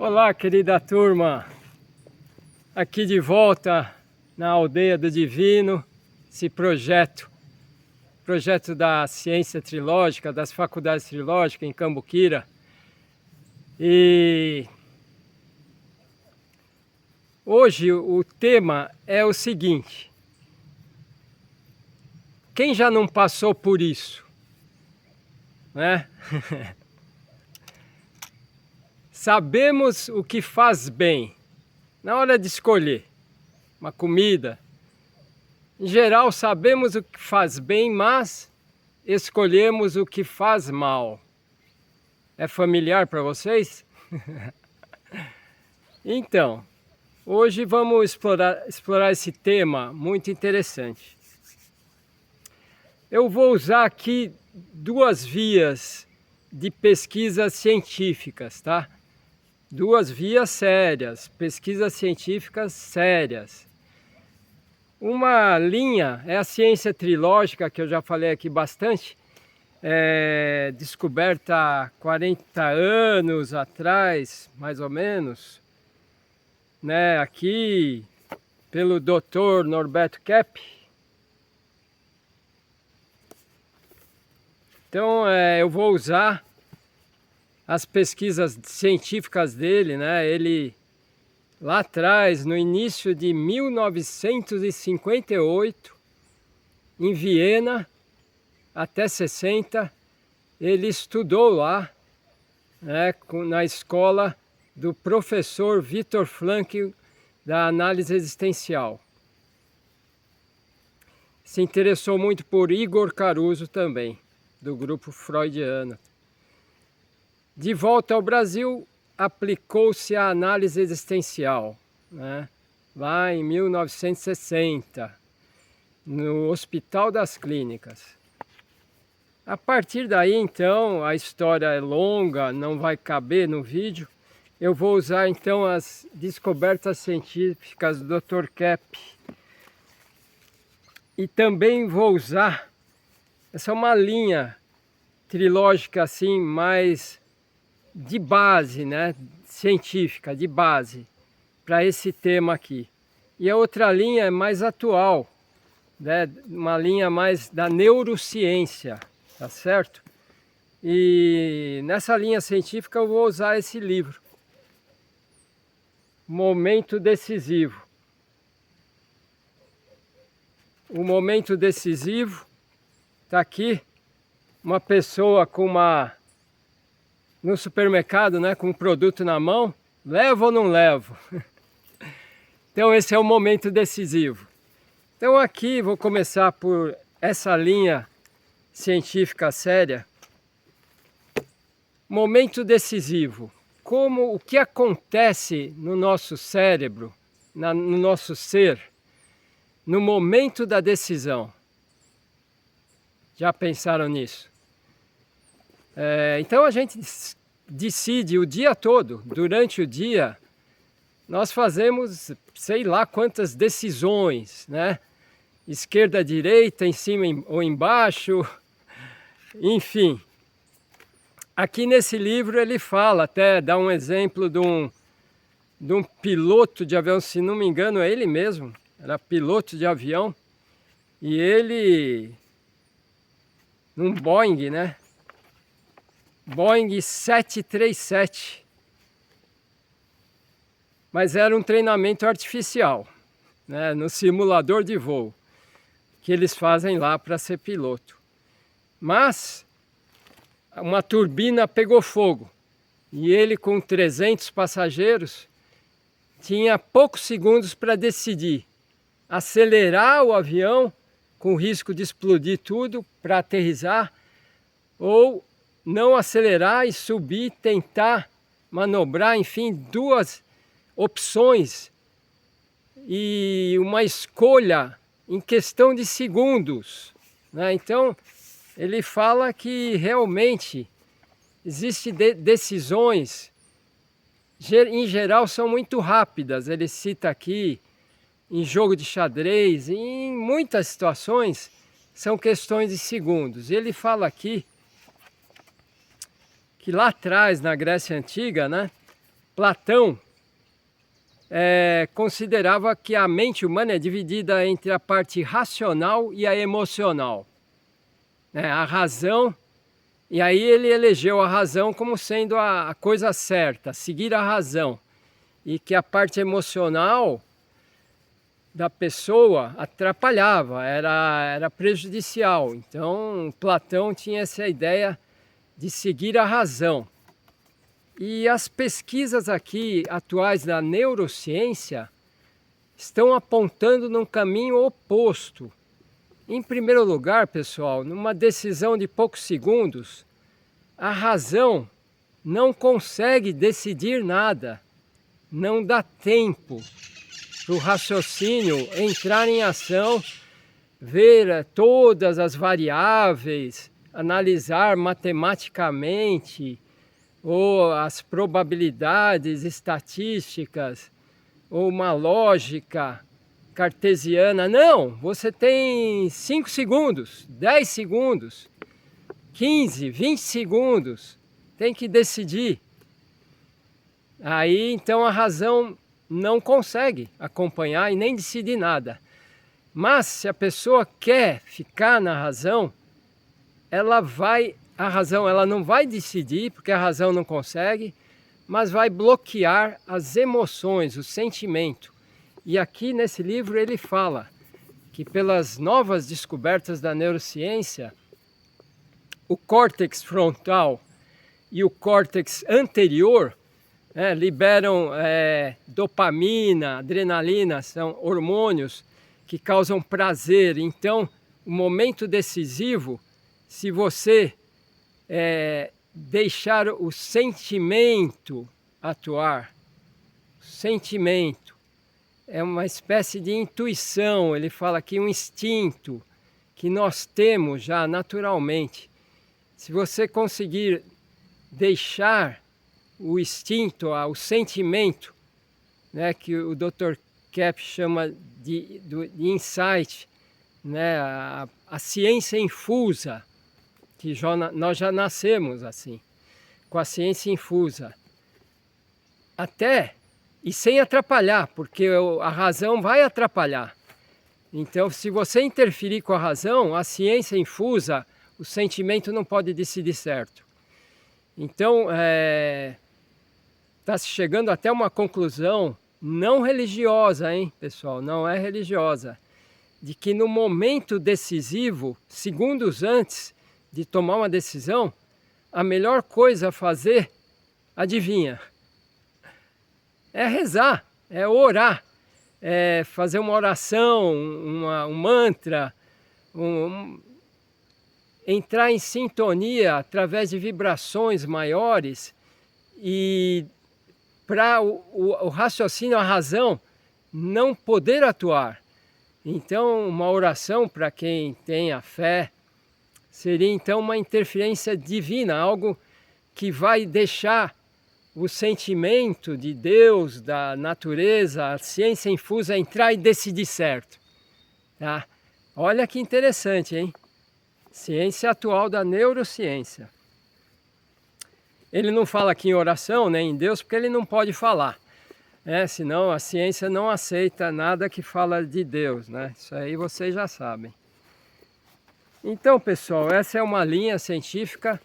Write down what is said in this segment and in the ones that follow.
Olá, querida turma, aqui de volta na Aldeia do Divino, esse projeto da Ciência Trilógica, das Faculdades Trilógicas em Cambuquira. E hoje o tema é o seguinte: quem já não passou por isso, né? Sabemos o que faz bem na hora de escolher uma comida. Em geral, sabemos o que faz bem, mas escolhemos o que faz mal. É familiar para vocês? Então, hoje vamos explorar esse tema muito interessante. Eu vou usar aqui duas vias de pesquisas científicas, tá? Duas vias sérias, pesquisas científicas sérias. Uma linha é a ciência trilógica, que eu já falei aqui bastante, descoberta há 40 anos atrás, mais ou menos, né, aqui pelo Dr. Norberto Kepp. Então eu vou usar as pesquisas científicas dele, né? Ele lá atrás, no início de 1958, em Viena, até 60, ele estudou lá, né, na escola do professor Viktor Frankl, da análise existencial. Se interessou muito por Igor Caruso também, do grupo freudiano. De volta ao Brasil, aplicou-se a análise existencial, né? Lá em 1960, no Hospital das Clínicas. A partir daí, então, a história é longa, não vai caber no vídeo. Eu vou usar, então, as descobertas científicas do Dr. Kepp. E também vou usar, essa é uma linha trilógica assim, mais de base, né, científica, de base, para esse tema aqui. E a outra linha é mais atual, né, uma linha mais da neurociência, tá certo? E nessa linha científica eu vou usar esse livro, Momento Decisivo. O momento decisivo está aqui, uma pessoa no supermercado, né, com um produto na mão, levo ou não levo? Então esse é o momento decisivo. Então aqui vou começar por essa linha científica séria. Momento decisivo. O que acontece no nosso cérebro, no nosso ser, no momento da decisão? Já pensaram nisso? Então a gente decide o dia todo, durante o dia, nós fazemos sei lá quantas decisões, né? Esquerda, direita, em cima ou embaixo, enfim. Aqui nesse livro ele fala, até dá um exemplo de um piloto de avião, se não me engano é ele mesmo, era piloto de avião, e ele, num Boeing, né? Boeing 737, mas era um treinamento artificial, né, no simulador de voo, que eles fazem lá para ser piloto. Mas uma turbina pegou fogo, e ele com 300 passageiros, tinha poucos segundos para decidir, acelerar o avião, com risco de explodir tudo, para aterrissar, ou não acelerar e subir, tentar manobrar, enfim, duas opções e uma escolha em questão de segundos, né? Então, ele fala que realmente existem decisões, em geral são muito rápidas. Ele cita aqui, em jogo de xadrez, em muitas situações, são questões de segundos. E ele fala aqui que lá atrás, na Grécia Antiga, né, Platão considerava que a mente humana é dividida entre a parte racional e a emocional. A razão, e aí ele elegeu a razão como sendo a coisa certa, seguir a razão. E que a parte emocional da pessoa atrapalhava, era prejudicial. Então Platão tinha essa ideia de seguir a razão. E as pesquisas aqui atuais da neurociência estão apontando num caminho oposto. Em primeiro lugar, pessoal, numa decisão de poucos segundos, a razão não consegue decidir nada. Não dá tempo para o raciocínio entrar em ação, ver todas as variáveis, analisar matematicamente, ou as probabilidades estatísticas, ou uma lógica cartesiana. Não, você tem 5 segundos, 10 segundos, 15, 20 segundos, tem que decidir. Aí então a razão não consegue acompanhar e nem decidir nada. Mas se a pessoa quer ficar na razão, a razão ela não vai decidir, porque a razão não consegue, mas vai bloquear as emoções, o sentimento. E aqui nesse livro ele fala que pelas novas descobertas da neurociência, o córtex frontal e o córtex anterior liberam dopamina, adrenalina, são hormônios que causam prazer. Então, o momento decisivo, se você deixar o sentimento atuar, sentimento é uma espécie de intuição, ele fala aqui um instinto que nós temos já naturalmente. Se você conseguir deixar o instinto, o sentimento, que o Dr. Kepp chama de insight, a ciência infusa, que nós já nascemos assim, com a ciência infusa. E sem atrapalhar, porque a razão vai atrapalhar. Então, se você interferir com a razão, a ciência infusa, o sentimento não pode decidir certo. Então, está se chegando até uma conclusão não religiosa, hein, pessoal? Não é religiosa. De que no momento decisivo, segundos antes de tomar uma decisão, a melhor coisa a fazer, adivinha? É rezar, é orar, é fazer uma oração, um mantra, entrar em sintonia através de vibrações maiores e para o raciocínio, a razão, não poder atuar. Então, uma oração para quem tem a fé seria então uma interferência divina, algo que vai deixar o sentimento de Deus, da natureza, a ciência infusa entrar e decidir certo. Tá? Olha que interessante, hein? Ciência atual da neurociência. Ele não fala aqui em oração, nem em Deus, porque ele não pode falar. Senão a ciência não aceita nada que fala de Deus, né? Isso aí vocês já sabem. Então, pessoal, essa é uma linha científica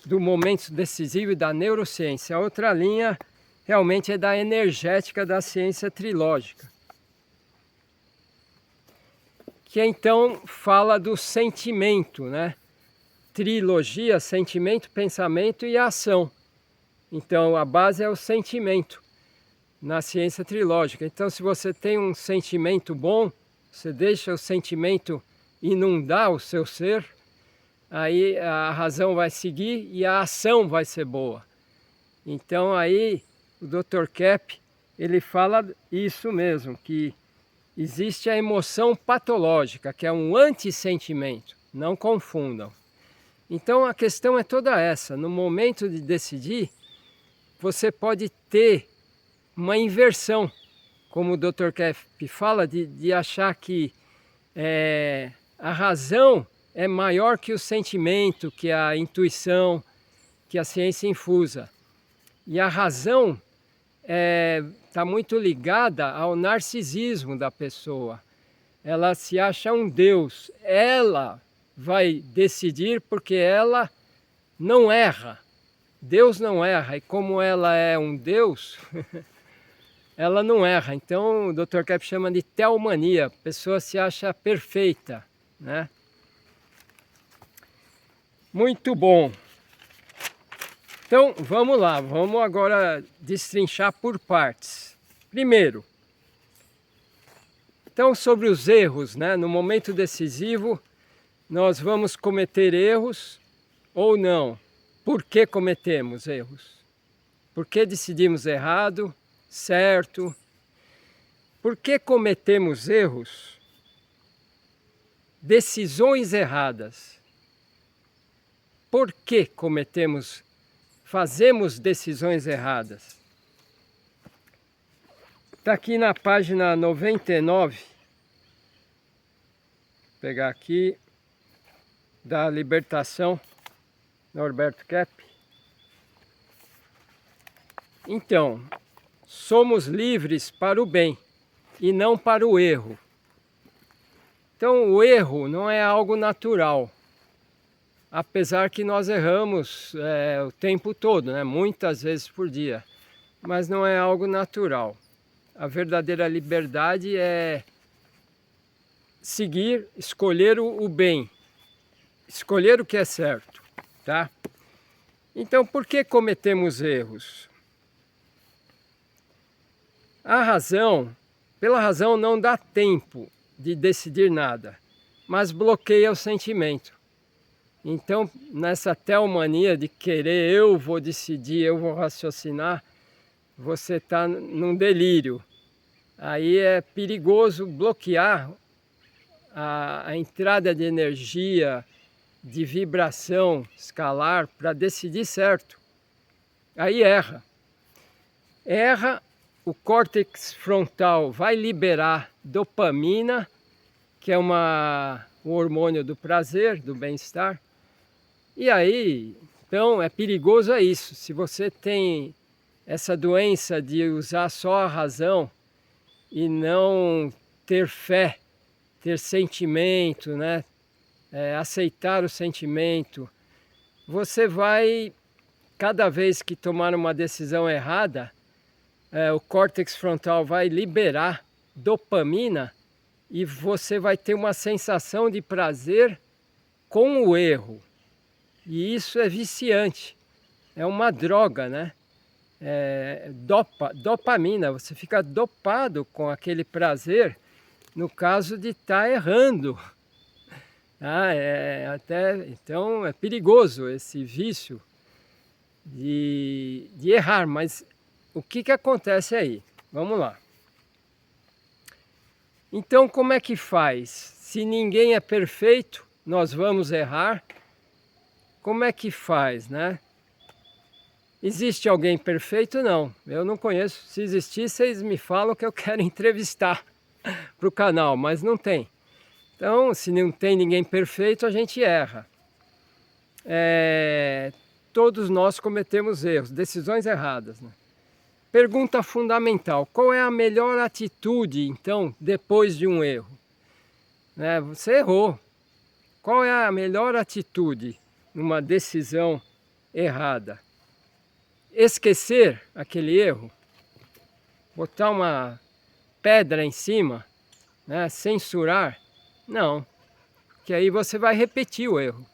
do momento decisivo e da neurociência. A outra linha realmente é da energética da ciência trilógica, que então fala do sentimento, né? Trilogia, sentimento, pensamento e ação. Então a base é o sentimento na ciência trilógica. Então, se você tem um sentimento bom, você deixa o sentimento inundar o seu ser, aí a razão vai seguir e a ação vai ser boa. Então aí o Dr. Kepp, ele fala isso mesmo, que existe a emoção patológica, que é um antissentimento, não confundam. Então a questão é toda essa, no momento de decidir, você pode ter uma inversão, como o Dr. Kepp fala, de achar que a razão é maior que o sentimento, que a intuição, que a ciência infusa. E a razão está muito ligada ao narcisismo da pessoa. Ela se acha um Deus. Ela vai decidir porque ela não erra. Deus não erra. E como ela é um Deus, ela não erra. Então o Dr. Kepp chama de teomania. A pessoa se acha perfeita, né? Muito bom. Então vamos lá, vamos agora destrinchar por partes. Primeiro, então sobre os erros, né? No momento decisivo, nós vamos cometer erros ou não. Por que cometemos erros? Por que decidimos errado, certo? Por que cometemos erros? Decisões erradas. Por que fazemos decisões erradas? Está aqui na página 99, vou pegar aqui, da Libertação, Norberto Kepp. Então, somos livres para o bem e não para o erro. Então, o erro não é algo natural. Apesar que nós erramos o tempo todo, né? Muitas vezes por dia, mas não é algo natural. A verdadeira liberdade é seguir, escolher o bem, escolher o que é certo, tá? Então, por que cometemos erros? Pela razão não dá tempo de decidir nada, mas bloqueia o sentimento. Então, nessa teomania de querer, eu vou decidir, eu vou raciocinar, você está num delírio. Aí é perigoso bloquear a entrada de energia, de vibração escalar para decidir certo. Aí erra. Erra, o córtex frontal vai liberar dopamina, que é um hormônio do prazer, do bem-estar. E aí, então, é perigoso isso. Se você tem essa doença de usar só a razão e não ter fé, ter sentimento, né? Aceitar o sentimento, você vai, cada vez que tomar uma decisão errada, o córtex frontal vai liberar dopamina e você vai ter uma sensação de prazer com o erro. E isso é viciante, é uma droga, né? Dopamina, você fica dopado com aquele prazer no caso de estar errando. Então é perigoso esse vício de errar, mas o que acontece aí? Vamos lá. Então como é que faz? Se ninguém é perfeito, nós vamos errar. Como é que faz, né? Existe alguém perfeito? Não, eu não conheço. Se existir, vocês me falam que eu quero entrevistar para o canal, mas não tem. Então, se não tem ninguém perfeito, a gente erra. Todos nós cometemos erros, decisões erradas, né? Pergunta fundamental: qual é a melhor atitude, então, depois de um erro? Você errou. Qual é a melhor atitude numa decisão errada? Esquecer aquele erro? Botar uma pedra em cima? Né? Censurar? Não, porque aí você vai repetir o erro.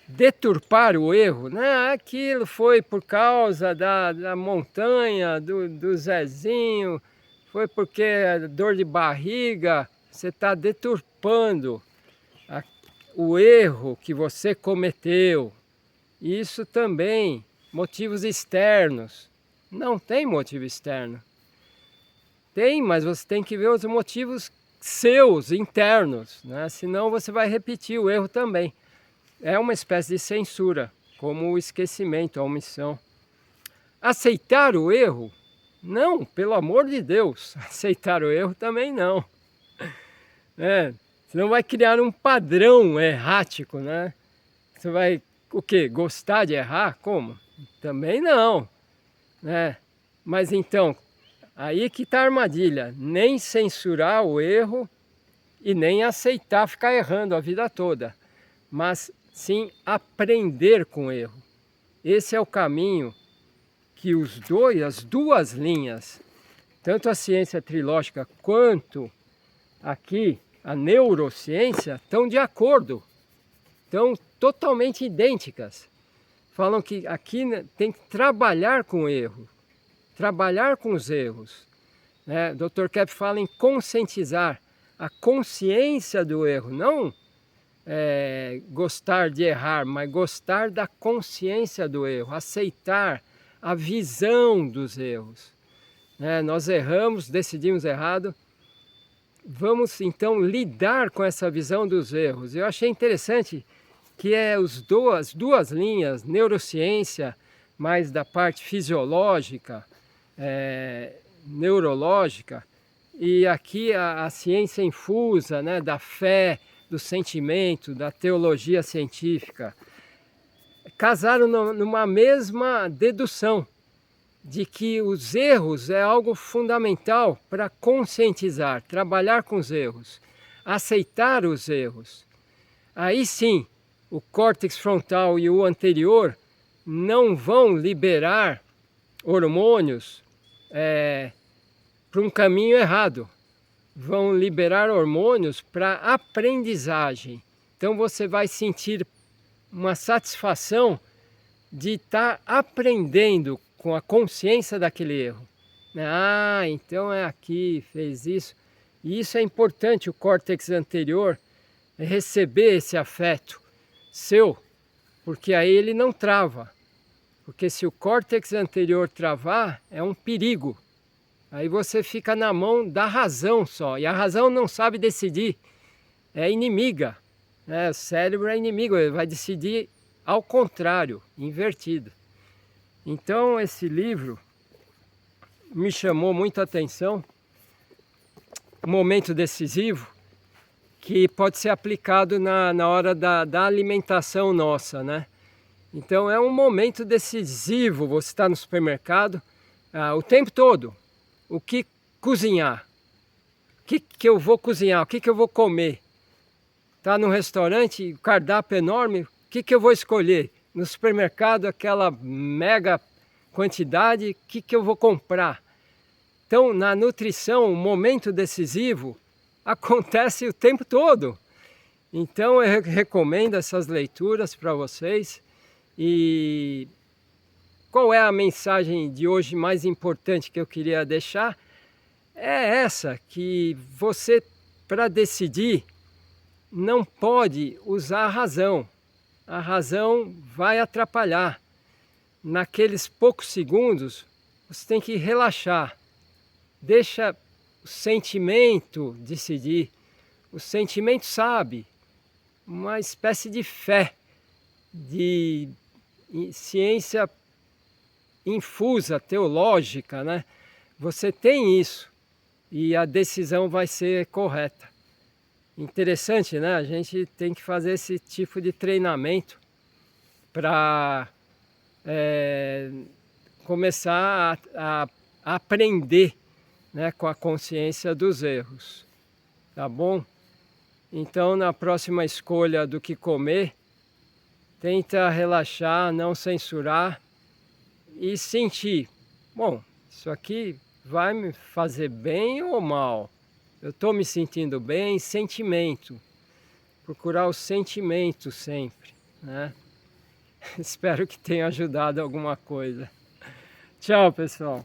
Deturpar o erro? Não, aquilo foi por causa da montanha, do Zezinho, foi porque dor de barriga. Você está deturpando o erro que você cometeu. Isso também, motivos externos. Não tem motivo externo. Tem, mas você tem que ver os motivos seus, internos, né? Senão você vai repetir o erro também. É uma espécie de censura, como o esquecimento, a omissão. Aceitar o erro? Não, pelo amor de Deus, aceitar o erro também não. Senão vai criar um padrão errático, né? Você vai, o quê? Gostar de errar? Como? Também não, né? Mas então, aí que está a armadilha, nem censurar o erro e nem aceitar ficar errando a vida toda, mas sim aprender com o erro. Esse é o caminho que as duas linhas, tanto a ciência trilógica quanto aqui a neurociência, estão de acordo, estão totalmente idênticas. Falam que aqui tem que trabalhar com o erro, trabalhar com os erros. Né? O Dr. Kepp fala em conscientizar a consciência do erro, não gostar de errar, mas gostar da consciência do erro, aceitar a visão dos erros. Né? Nós erramos, decidimos errado, vamos então lidar com essa visão dos erros. Eu achei interessante que as duas linhas, neurociência, mais da parte fisiológica, neurológica, e aqui a ciência infusa, né, da fé, do sentimento, da teologia científica, casaram numa mesma dedução de que os erros é algo fundamental para conscientizar, trabalhar com os erros, aceitar os erros. Aí sim, o córtex frontal e o anterior não vão liberar hormônios para um caminho errado. Vão liberar hormônios para aprendizagem. Então você vai sentir uma satisfação de estar aprendendo com a consciência daquele erro. Ah, então é aqui, fez isso. E isso é importante, o córtex anterior receber esse afeto seu, porque aí ele não trava. Porque se o córtex anterior travar, é um perigo. Aí você fica na mão da razão só, e a razão não sabe decidir, é inimiga. O cérebro é inimigo, ele vai decidir ao contrário, invertido. Então esse livro me chamou muita atenção, um momento decisivo, que pode ser aplicado na hora da alimentação nossa, né? Então é um momento decisivo, você está no supermercado o tempo todo, o que cozinhar, o que eu vou cozinhar, o que eu vou comer. Está no restaurante, o cardápio enorme, o que eu vou escolher? No supermercado, aquela mega quantidade, o que eu vou comprar? Então, na nutrição, o momento decisivo acontece o tempo todo. Então, eu recomendo essas leituras para vocês. E qual é a mensagem de hoje mais importante que eu queria deixar? É essa, que você, para decidir, não pode usar a razão. A razão vai atrapalhar. Naqueles poucos segundos, você tem que relaxar. Deixa o sentimento decidir. O sentimento sabe, uma espécie de fé, de ciência infusa, teológica, né? Você tem isso e a decisão vai ser correta. Interessante, né? A gente tem que fazer esse tipo de treinamento para começar a aprender, né, com a consciência dos erros. Tá bom? Então, na próxima escolha do que comer, tenta relaxar, não censurar e sentir. Bom, isso aqui vai me fazer bem ou mal? Eu estou me sentindo bem? Sentimento. Procurar o sentimento sempre, né? Espero que tenha ajudado alguma coisa. Tchau, pessoal.